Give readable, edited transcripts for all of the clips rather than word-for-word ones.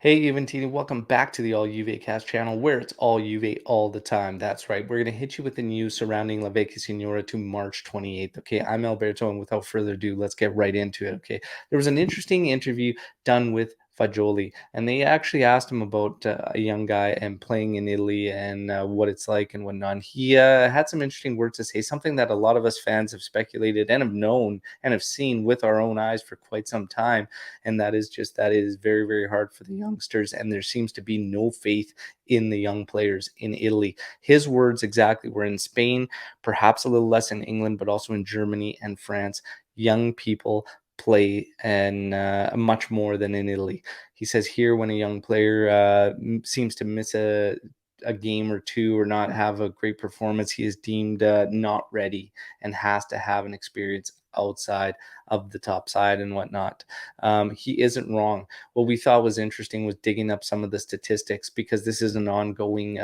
Hey, Juventini, welcome back to the All Juve Cast channel, where it's all Juve all the time. That's right. We're going to hit you with the news surrounding La Vecchia Signora to March 28th. Okay, I'm Alberto, and without further ado, let's get right into it. Okay, there was an interesting interview done with Fagioli, and they actually asked him about a young guy and playing in Italy and what it's like and whatnot. And he had some interesting words to say, something that a lot of us fans have speculated and have known and have seen with our own eyes for quite some time, and that is just that it is very, very hard for the youngsters, and there seems to be no faith in the young players in Italy. His words exactly were in Spain, perhaps a little less in England, but also in Germany and France. Young people play and much more than in Italy. He says here, when a young player seems to miss a game or two or not have a great performance, he is deemed not ready and has to have an experience outside of the top side and whatnot. He isn't wrong. What we thought was interesting was digging up some of the statistics, because this is an ongoing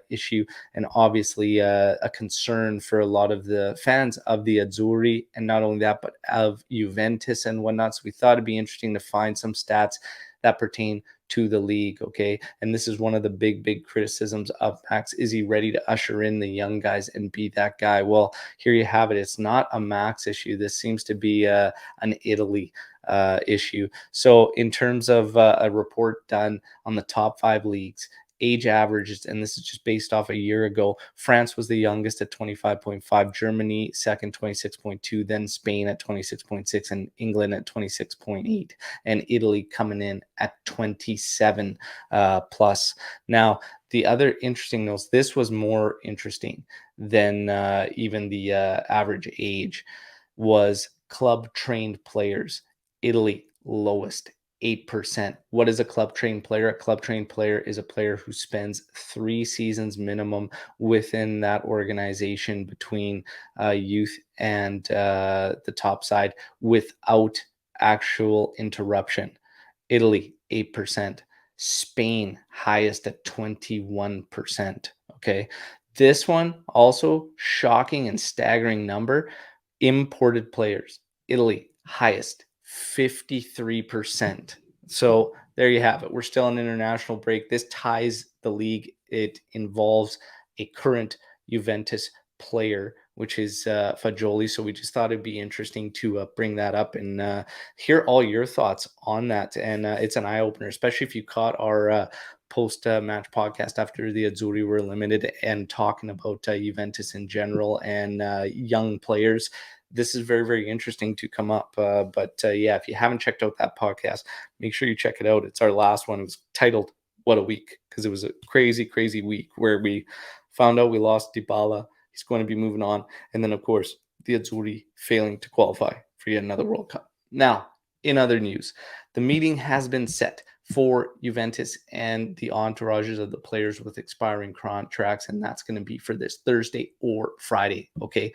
issue, and obviously a concern for a lot of the fans of the Azzurri, and not only that, but of Juventus and whatnot. So we thought it'd be interesting to find some stats that pertain to the league. Okay, and this is one of the big criticisms of Max. Is he ready to usher in the young guys and be that guy? Well, here you have it. It's not a Max issue. This seems to be an Italy issue. So in terms of a report done on the top 5 leagues, age averages, and this is just based off a year ago, France was the youngest at 25.5, Germany second, 26.2, then Spain at 26.6, and England at 26.8, and Italy coming in at 27 plus. Now, the other interesting notes, this was more interesting than even the average age, was club trained players. Italy, lowest, 8%. What is a club trained player? A club trained player is a player who spends 3 seasons minimum within that organization, between youth and the top side, without actual interruption. Italy, 8%. Spain, highest at 21%. Okay. This one, also shocking and staggering number, imported players. Italy, highest, 53%. So there you have it. We're still on international break. This ties the league. It involves a current Juventus player, which is Fagioli. So we just thought it'd be interesting to bring that up and hear all your thoughts on that. And it's an eye opener, especially if you caught our post match podcast after the Azzurri were limited and talking about Juventus in general and young players. This is very, very interesting to come up. But yeah, if you haven't checked out that podcast, make sure you check it out. It's our last one. It was titled "What a Week," because it was a crazy, crazy week where we found out we lost Dybala. He's going to be moving on. And then, of course, the Azzurri failing to qualify for yet another World Cup. Now, in other news, the meeting has been set for Juventus and the entourages of the players with expiring contracts, and that's going to be for this Thursday or Friday, okay,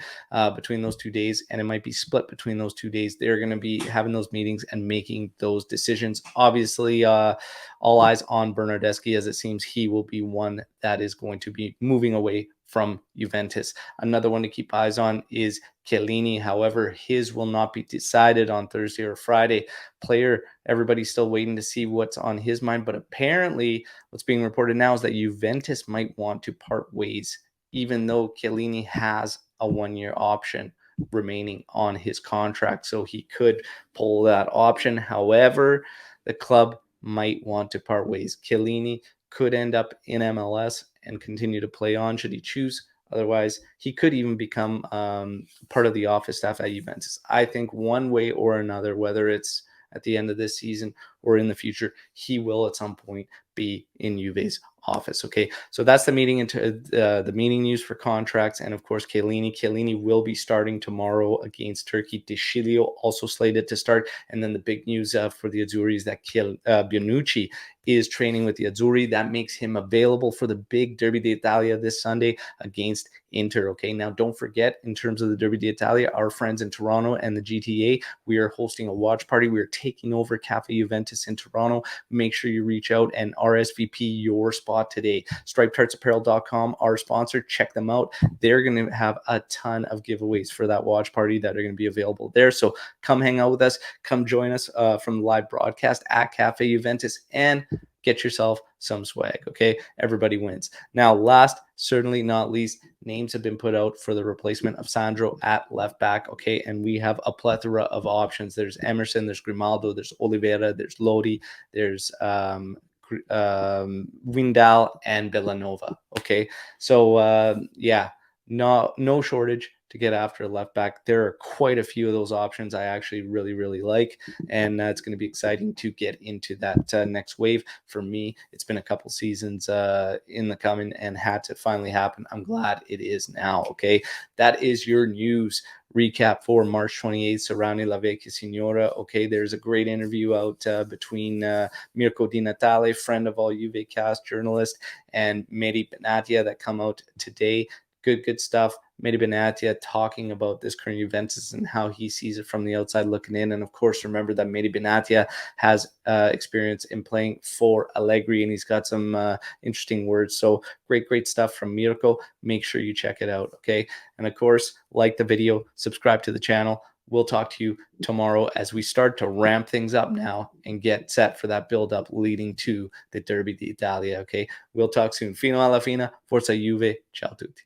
between those 2 days, and it might be split between those 2 days. They're going to be having those meetings and making those decisions. Obviously, all eyes on Bernardeschi, as it seems he will be one that is going to be moving away from Juventus. Another one to keep eyes on is Chiellini. However, his will not be decided on Thursday or Friday. Player, everybody's still waiting to see what's on his mind, but apparently what's being reported now is that Juventus might want to part ways, even though Chiellini has a 1-year option remaining on his contract, so he could pull that option. However, the club might want to part ways. Chiellini could end up in MLS and continue to play on should he choose. Otherwise, he could even become part of the office staff at Juventus. I think one way or another, whether it's at the end of this season or in the future, he will at some point be in Juve's office. Okay, so that's the meeting into the meeting news for contracts, and of course Chiellini will be starting tomorrow against Turkey. De Sciglio also slated to start, and then the big news for the Azzurri is that Bonucci is training with the Azzurri. That makes him available for the big Derby d'Italia this Sunday against Inter. Okay, now don't forget, in terms of the Derby d'Italia, our friends in Toronto and the GTA, we are hosting a watch party. We are taking over Cafe Juventus in Toronto. Make sure you reach out and RSVP your spot today. StripedHeartsApparel.com, our sponsor. Check them out. They're going to have a ton of giveaways for that watch party that are going to be available there. So come hang out with us. Come join us from the live broadcast at Cafe Juventus, and get yourself some swag. Okay, everybody wins. Now, last, certainly not least, names have been put out for the replacement of Sandro at left back. Okay, and we have a plethora of options. There's Emerson, there's Grimaldo, there's Oliveira, there's Lodi, there's Windal and Villanova. Okay, so yeah, no shortage to get after left back. There are quite a few of those options I actually really like, and it's going to be exciting to get into that next wave. For me, it's been a couple seasons in the coming and had to finally happen. I'm glad it is now. Okay, that is your news recap for March 28th surrounding La Vecchia Signora. Okay, there's a great interview out between Mirko Di Natale, friend of all Juve cast, journalist, and Mehdi Benatia that come out today. Good stuff. Mehdi Benatia talking about this current Juventus and how he sees it from the outside looking in. And of course, remember that Mehdi Benatia has experience in playing for Allegri, and he's got some interesting words. So great stuff from Mirko. Make sure you check it out, okay? And of course, like the video, subscribe to the channel. We'll talk to you tomorrow as we start to ramp things up now and get set for that build-up leading to the Derby d'Italia, okay? We'll talk soon. Finoallafine, Forza Juve, ciao tutti.